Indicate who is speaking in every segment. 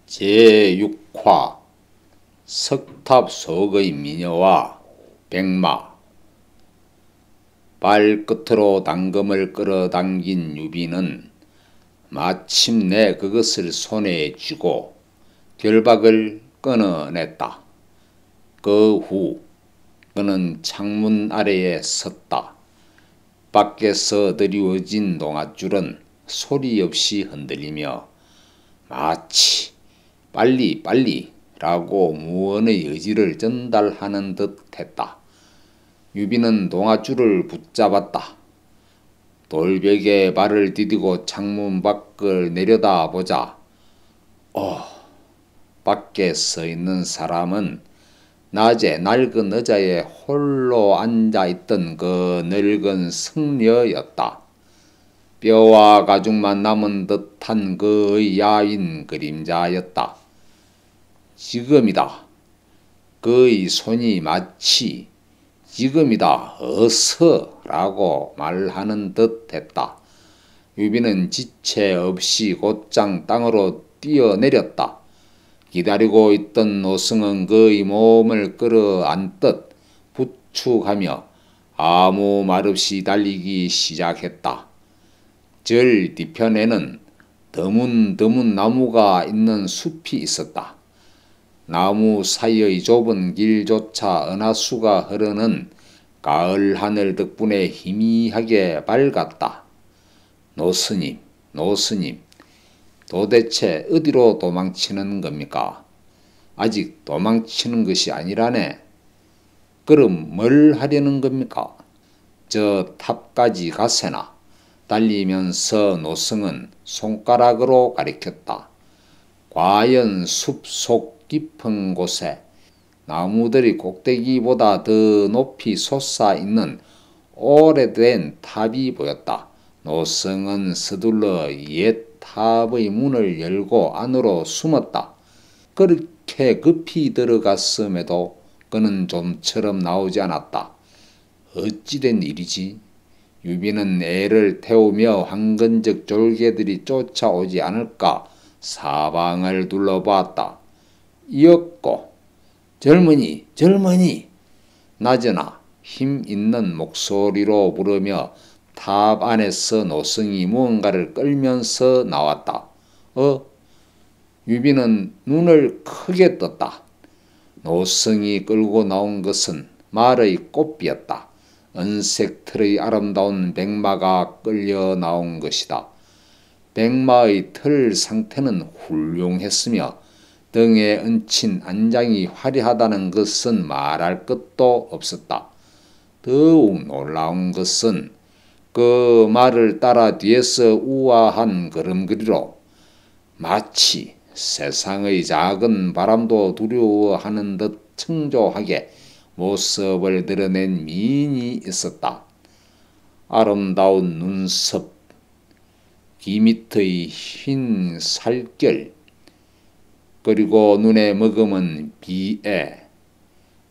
Speaker 1: 제6화 석탑 속의 미녀와 백마. 발끝으로 당금을 끌어당긴 유비는 마침내 그것을 손에 쥐고 결박을 끊어냈다. 그 후 그는 창문 아래에 섰다. 밖에서 드리워진 동아줄은 소리 없이 흔들리며 마치 빨리 빨리 라고 무언의 의지를 전달하는 듯 했다. 유비는 동아줄을 붙잡았다. 돌벽에 발을 디디고 창문 밖을 내려다보자 밖에 서 있는 사람은 낮에 낡은 의자에 홀로 앉아있던 그 늙은 승려였다. 뼈와 가죽만 남은 듯한 그의 야윈 그림자였다. 지금이다. 그의 손이 마치 지금이다 어서 라고 말하는 듯 했다. 유비는 지체 없이 곧장 땅으로 뛰어내렸다. 기다리고 있던 노승은 그의 몸을 끌어안듯 부축하며 아무 말 없이 달리기 시작했다. 절 뒤편에는 드문드문 나무가 있는 숲이 있었다. 나무 사이의 좁은 길조차 은하수가 흐르는 가을 하늘 덕분에 희미하게 밝았다. 노스님, 노스님, 도대체 어디로 도망치는 겁니까? 아직 도망치는 것이 아니라네. 그럼 뭘 하려는 겁니까? 저 탑까지 가세나. 달리면서 노승은 손가락으로 가리켰다. 과연 숲속 깊은 곳에 나무들이 꼭대기보다 더 높이 솟아있는 오래된 탑이 보였다. 노승은 서둘러 옛 탑의 문을 열고 안으로 숨었다. 그렇게 급히 들어갔음에도 그는 좀처럼 나오지 않았다. 어찌된 일이지? 유비는 애를 태우며 황건적 졸개들이 쫓아오지 않을까 사방을 둘러보았다. 이었고 젊은이 젊은이 나저나 힘 있는 목소리로 부르며 탑 안에서 노승이 무언가를 끌면서 나왔다. 유비는 눈을 크게 떴다. 노승이 끌고 나온 것은 말의 꽃비였다. 은색 털의 아름다운 백마가 끌려 나온 것이다. 백마의 털 상태는 훌륭했으며 등에 얹힌 안장이 화려하다는 것은 말할 것도 없었다. 더욱 놀라운 것은 그 말을 따라 뒤에서 우아한 걸음걸이로 마치 세상의 작은 바람도 두려워하는 듯 청조하게 모습을 드러낸 미인이 있었다. 아름다운 눈썹, 귀 밑의 흰 살결, 그리고 눈에 머금은 비애,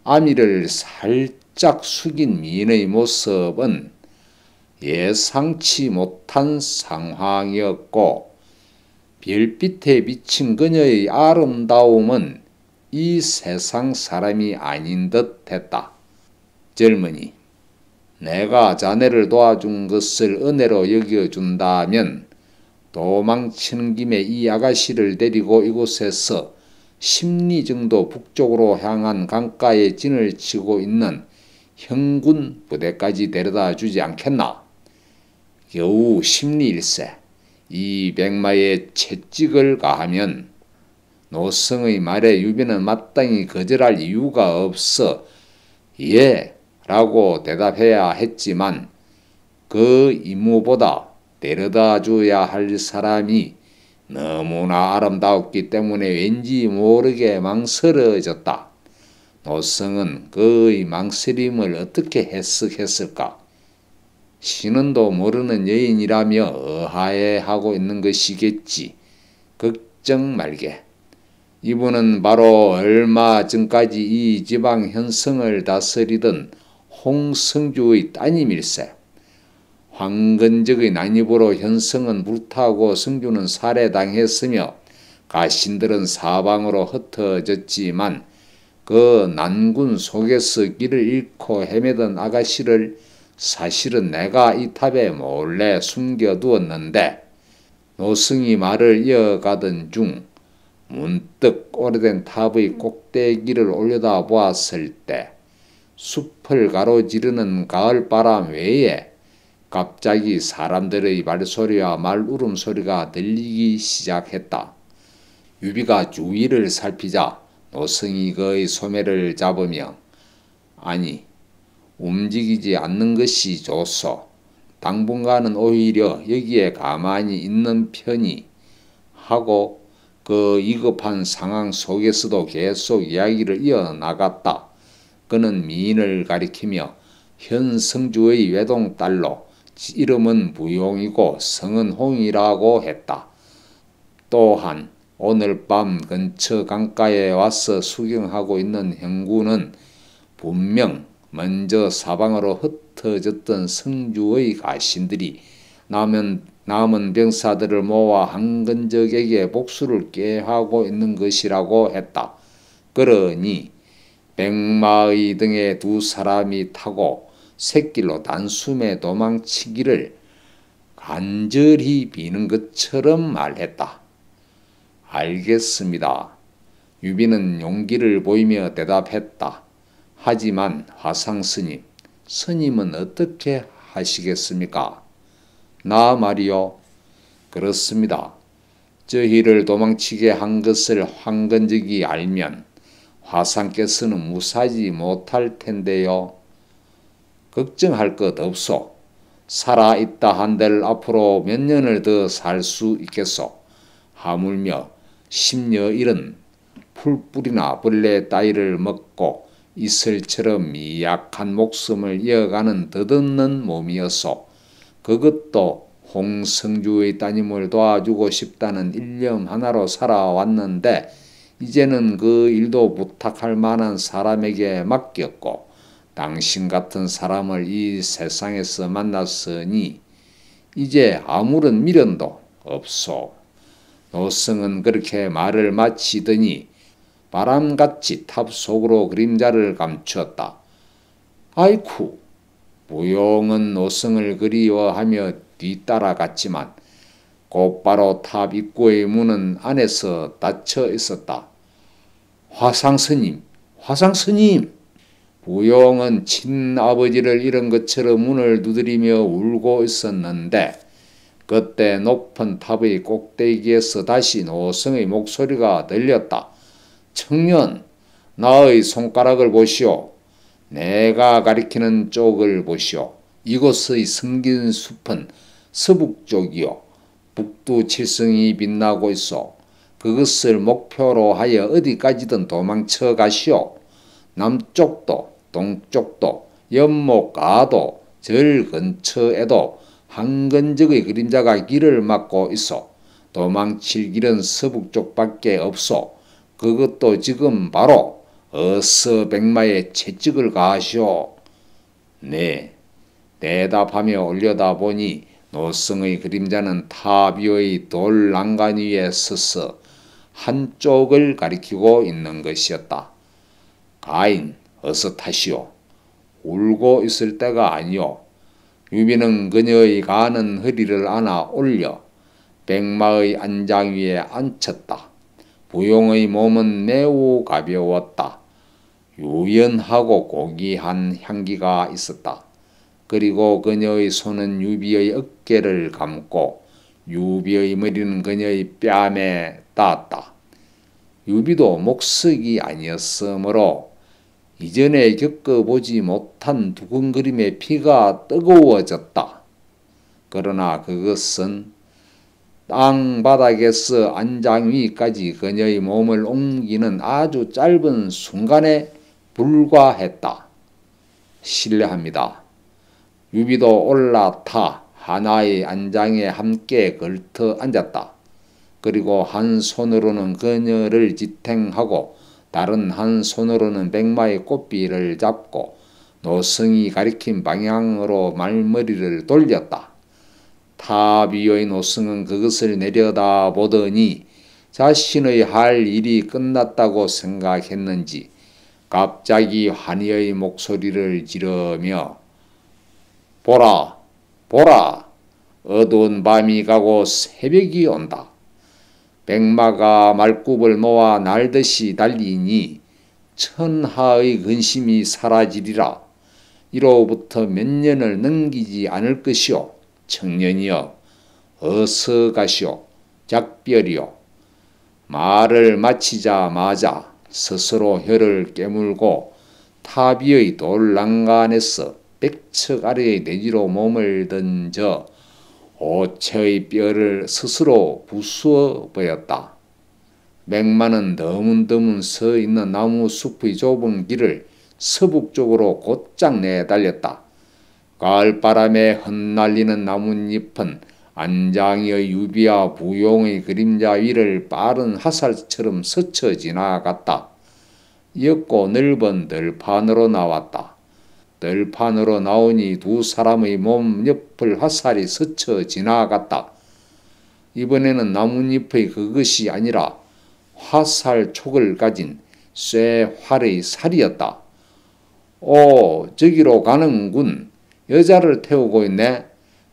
Speaker 1: 아미를 살짝 숙인 미인의 모습은 예상치 못한 상황이었고 별빛에 비친 그녀의 아름다움은 이 세상 사람이 아닌 듯 했다. 젊은이, 내가 자네를 도와준 것을 은혜로 여겨준다면 도망치는 김에 이 아가씨를 데리고 이곳에서 10리 정도 북쪽으로 향한 강가에 진을 치고 있는 형군 부대까지 데려다 주지 않겠나? 겨우 10리일세. 이 백마에 채찍을 가하면 노승의 말에 유비는 마땅히 거절할 이유가 없어 예 라고 대답해야 했지만 그 임무보다 데려다 줘야 할 사람이 너무나 아름다웠기 때문에 왠지 모르게 망설여졌다. 노승은 그의 망설임을 어떻게 해석했을까? 신은도 모르는 여인이라며 의아해하고 있는 것이겠지. 걱정 말게. 이분은 바로 얼마 전까지 이 지방 현성을 다스리던 홍성주의 따님일세. 황건적의 난입으로 현성은 불타고 성주는 살해당했으며 가신들은 사방으로 흩어졌지만 그 난군 속에서 길을 잃고 헤매던 아가씨를 사실은 내가 이 탑에 몰래 숨겨두었는데, 노승이 말을 이어가던 중 문득 오래된 탑의 꼭대기를 올려다 보았을 때 숲을 가로지르는 가을바람 외에 갑자기 사람들의 말소리와 말울음소리가 들리기 시작했다. 유비가 주위를 살피자 노승이 그의 소매를 잡으며 아니, 움직이지 않는 것이 좋소. 당분간은 오히려 여기에 가만히 있는 편이 하고 그 위급한 상황 속에서도 계속 이야기를 이어나갔다. 그는 미인을 가리키며 현 성주의 외동딸로 이름은 무용이고 성은 홍이라고 했다. 또한 오늘 밤 근처 강가에 와서 수경하고 있는 형구는 분명 먼저 사방으로 흩어졌던 성주의 가신들이 남은 병사들을 모아 한근적에게 복수를 꾀하고 있는 것이라고 했다. 그러니 백마의 등에 두 사람이 타고 샛길로 단숨에 도망치기를 간절히 비는 것처럼 말했다. 알겠습니다. 유비는 용기를 보이며 대답했다. 하지만 화상스님, 스님은 어떻게 하시겠습니까? 나 말이요. 그렇습니다. 저희를 도망치게 한 것을 황건적이 알면 화상께서는 무사하지 못할 텐데요. 걱정할 것 없소. 살아있다 한들 앞으로 몇 년을 더 살 수 있겠소. 하물며 심여일은 풀뿌리나 벌레 따위를 먹고 이슬처럼 미약한 목숨을 이어가는 덧없는 몸이었소. 그것도 홍성주의 따님을 도와주고 싶다는 일념 하나로 살아왔는데 이제는 그 일도 부탁할 만한 사람에게 맡겼고 당신 같은 사람을 이 세상에서 만났으니 이제 아무런 미련도 없소. 노승은 그렇게 말을 마치더니 바람같이 탑 속으로 그림자를 감추었다. 아이쿠! 무용은 노승을 그리워하며 뒤따라갔지만 곧바로 탑 입구의 문은 안에서 닫혀 있었다. 화상스님! 화상스님! 무용은 친아버지를 잃은 것처럼 문을 두드리며 울고 있었는데 그때 높은 탑의 꼭대기에서 다시 노승의 목소리가 들렸다. 청년, 나의 손가락을 보시오. 내가 가리키는 쪽을 보시오. 이곳의 성긴 숲은 서북쪽이요. 북두칠성이 빛나고 있어. 그것을 목표로 하여 어디까지든 도망쳐 가시오. 남쪽도 동쪽도 연못 가도 절 근처에도 한근적의 그림자가 길을 막고 있어. 도망칠 길은 서북쪽밖에 없소. 그것도 지금 바로 어서 백마의 채찍을 가시오. 네. 대답하며 올려다보니 노승의 그림자는 탑 위의 돌 난간 위에 서서 한쪽을 가리키고 있는 것이었다. 가인, 어서 타시오. 울고 있을 때가 아니오. 유비는 그녀의 가는 허리를 안아 올려 백마의 안장 위에 앉혔다. 부용의 몸은 매우 가벼웠다. 유연하고 고귀한 향기가 있었다. 그리고 그녀의 손은 유비의 어깨를 감고 유비의 머리는 그녀의 뺨에 닿았다. 유비도 목석이 아니었으므로 이전에 겪어보지 못한 두근거림의 피가 뜨거워졌다. 그러나 그것은 땅바닥에서 안장 위까지 그녀의 몸을 옮기는 아주 짧은 순간에 불과했다. 실례합니다. 유비도 올라타 하나의 안장에 함께 걸터 앉았다. 그리고 한 손으로는 그녀를 지탱하고 다른 한 손으로는 백마의 꽃비를 잡고 노승이 가리킨 방향으로 말머리를 돌렸다. 탑 위의 노승은 그것을 내려다보더니 자신의 할 일이 끝났다고 생각했는지 갑자기 환희의 목소리를 지르며 보라, 보라, 어두운 밤이 가고 새벽이 온다. 백마가 말굽을 놓아 날듯이 달리니 천하의 근심이 사라지리라. 이로부터 몇 년을 넘기지 않을 것이오. 청년이여, 어서 가시오. 작별이요. 말을 마치자마자 스스로 혀를 깨물고 타비의 돌랑간에서 백척 아래의 내지로 몸을 던져 오체의 뼈를 스스로 부수어 보였다. 맥마는 드문드문 서 있는 나무 숲의 좁은 길을 서북쪽으로 곧장 내달렸다. 가을바람에 흩날리는 나뭇잎은 안장의 유비와 부용의 그림자 위를 빠른 화살처럼 스쳐 지나갔다. 옅고 넓은 들판으로 나왔다. 들판으로 나오니 두 사람의 몸 옆을 화살이 스쳐 지나갔다. 이번에는 나뭇잎의 그것이 아니라 화살촉을 가진 쇠활의 살이었다. 오, 저기로 가는군. 여자를 태우고 있네.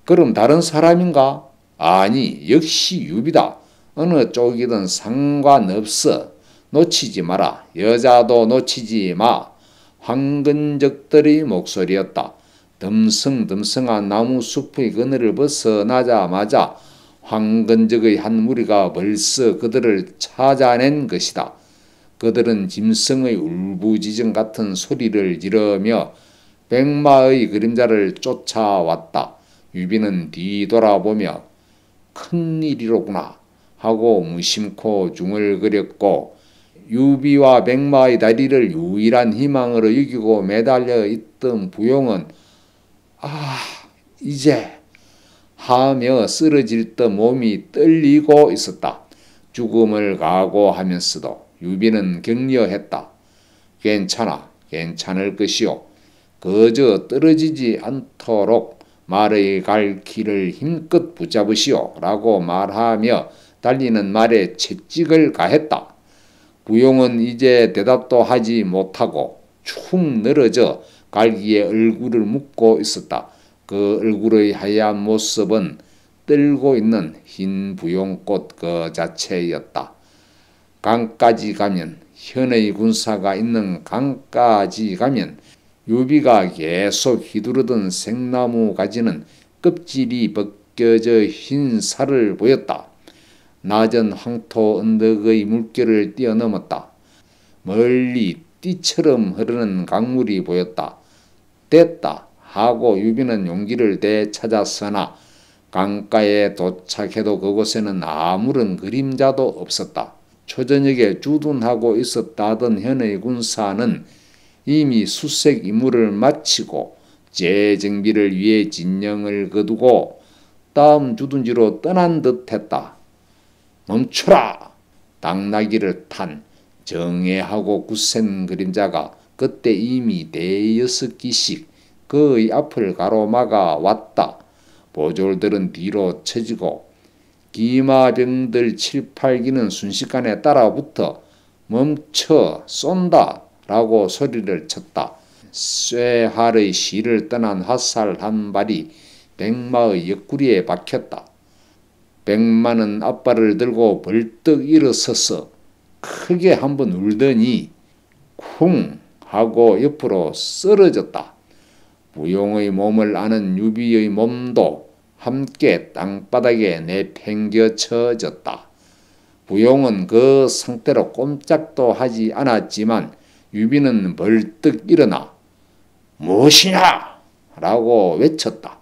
Speaker 1: 그럼 다른 사람인가? 아니, 역시 유비다. 어느 쪽이든 상관없어. 놓치지 마라. 여자도 놓치지 마. 황근적들의 목소리였다. 듬성듬성한 나무 숲의 그늘을 벗어나자마자 황근적의 한 무리가 벌써 그들을 찾아낸 것이다. 그들은 짐승의 울부짖음 같은 소리를 지르며 백마의 그림자를 쫓아왔다. 유비는 뒤돌아보며 큰일이로구나 하고 무심코 중얼거렸고 유비와 백마의 다리를 유일한 희망으로 여기고 매달려 있던 부용은 이제 하며 쓰러질 듯 몸이 떨리고 있었다. 죽음을 각오하면서도 유비는 격려했다. 괜찮아, 괜찮을 것이오. 그저 떨어지지 않도록 말의 갈 길을 힘껏 붙잡으시오 라고 말하며 달리는 말에 채찍을 가했다. 부용은 이제 대답도 하지 못하고 축 늘어져 갈기에 얼굴을 묻고 있었다. 그 얼굴의 하얀 모습은 떨고 있는 흰 부용꽃 그 자체였다. 강까지 가면, 현의 군사가 있는 강까지 가면 유비가 계속 휘두르던 생나무 가지는 껍질이 벗겨져 흰 살을 보였다. 낮은 황토 언덕의 물결을 뛰어넘었다. 멀리 띠처럼 흐르는 강물이 보였다. 됐다 하고 유비는 용기를 되찾았으나 강가에 도착해도 그곳에는 아무런 그림자도 없었다. 초저녁에 주둔하고 있었다던 현의 군사는 이미 수색 임무를 마치고 재정비를 위해 진영을 거두고 다음 주둔지로 떠난 듯했다. 멈춰라! 당나귀를 탄 정예하고 굳센 그림자가 그때 이미 5-6기씩 그의 앞을 가로막아 왔다. 보졸들은 뒤로 처지고 기마병들 7-8기는 순식간에 따라붙어 멈춰 쏜다 라고 소리를 쳤다. 쇠활의 실을 떠난 화살 한 발이 백마의 옆구리에 박혔다. 백마는 앞발을 들고 벌떡 일어서서 크게 한번 울더니 쿵 하고 옆으로 쓰러졌다. 부용의 몸을 아는 유비의 몸도 함께 땅바닥에 내팽겨쳐졌다. 부용은 그 상태로 꼼짝도 하지 않았지만 유비는 벌떡 일어나 무엇이냐! 라고 외쳤다.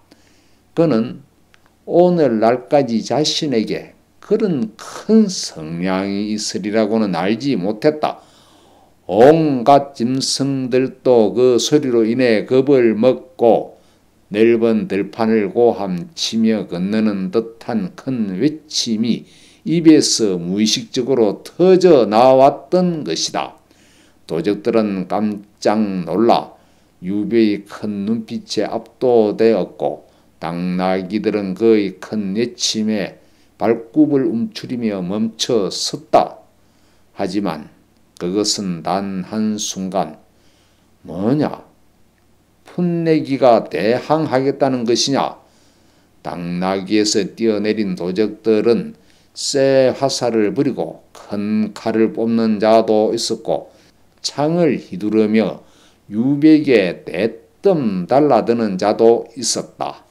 Speaker 1: 그는 오늘날까지 자신에게 그런 큰 성량이 있으리라고는 알지 못했다. 온갖 짐승들도 그 소리로 인해 겁을 먹고 넓은 들판을 고함치며 건너는 듯한 큰 외침이 입에서 무의식적으로 터져 나왔던 것이다. 도적들은 깜짝 놀라 유비의 큰 눈빛에 압도되었고 당나귀들은 그의 큰 외침에 발굽을 움츠리며 멈춰 섰다. 하지만 그것은 단 한순간 뭐냐? 풋내기가 대항하겠다는 것이냐? 당나귀에서 뛰어내린 도적들은 쇠 화살을 부리고 큰 칼을 뽑는 자도 있었고 창을 휘두르며 유백에 대뜸 달라드는 자도 있었다.